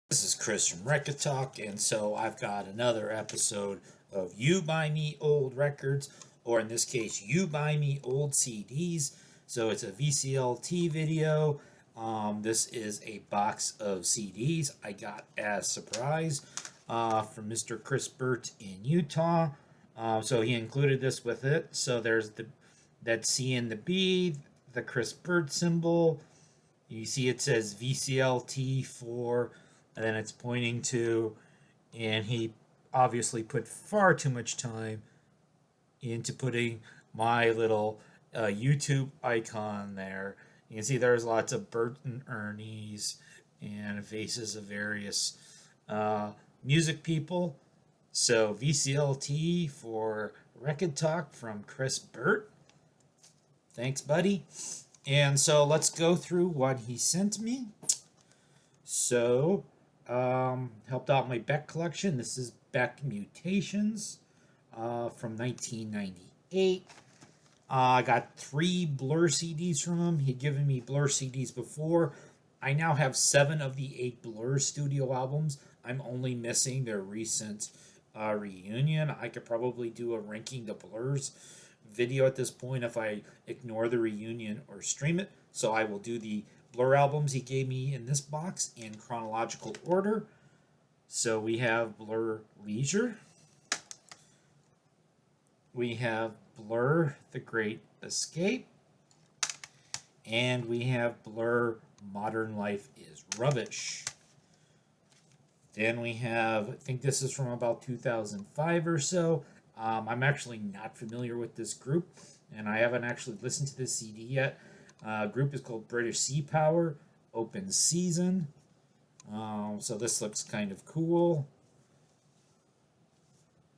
This is Chris from Rekkid Talk, and so I've got another episode of You Buy Me Old Records, or in this case, You Buy Me Old CDs. So it's a VCLT video. This is a box of CDs I got as a surprise from Mr. Chris Burt in Utah. So he included this with it. So there's that C and the B, the Chris Burt symbol. You see it says VCLT for, and then it's pointing to, and he obviously put far too much time into putting my little YouTube icon there. You can see there's lots of Burt and Ernie's and faces of various music people. So VCLT for Rekkid Talk from Chris Burt. Thanks, buddy. And so let's go through what he sent me. So, helped out my Beck collection. This is Beck Mutations from 1998. I got 3 Blur CDs from him. He'd given me Blur CDs before. I now have 7 of the 8 Blur studio albums. I'm only missing their recent reunion. I could probably do a ranking the Blurs video at this point if I ignore the reunion or stream it. So I will do the Blur albums he gave me in this box in chronological order. So we have Blur Leisure. We have Blur The Great Escape. And we have Blur Modern Life is Rubbish. Then we have, I think this is from about 2005 or so. I'm actually not familiar with this group, and I haven't actually listened to this CD yet. Group is called British Sea Power, Open Season. So this looks kind of cool.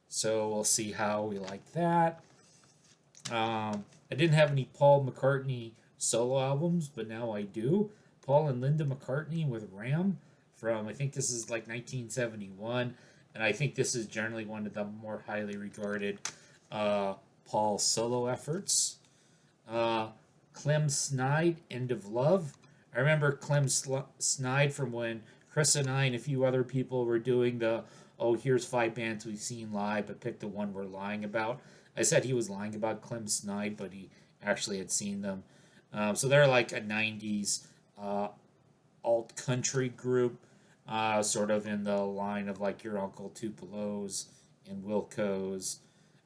So we'll see how we like that. I didn't have any Paul McCartney solo albums, but now I do. Paul and Linda McCartney with Ram from, I think this is like 1971. And I think this is generally one of the more highly regarded Paul solo efforts. Clem Snide, End of Love. I remember Clem Snide from when Chris and I and a few other people were doing the, here's 5 bands we've seen live, but pick the one we're lying about. I said he was lying about Clem Snide, but he actually had seen them. So they're like a 90s alt country group. Sort of in the line of like your Uncle Tupelo's and Wilco's.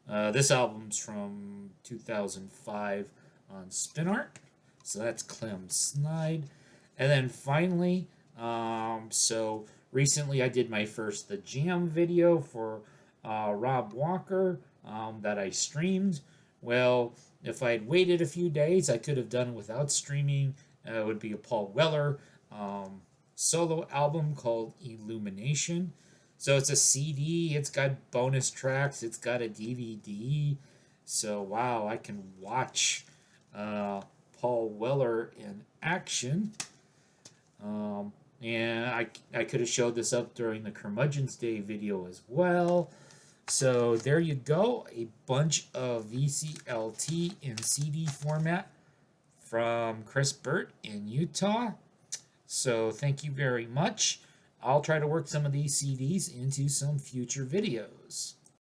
This album's from 2005 on Spin Art. So that's Clem Snide. And then finally, so recently I did my first The Jam video for Rob Walker that I streamed. Well, if I had waited a few days, I could have done without streaming. It would be a Paul Weller solo album called Illumination. So it's a CD, it's got bonus tracks, it's got a DVD. So wow, I can watch Paul Weller in action. And I could have showed this up during the Curmudgeon's Day video as well. So there you go, a bunch of VCLT in CD format from Chris Burt in Utah. So thank you very much. I'll try to work some of these CDs into some future videos.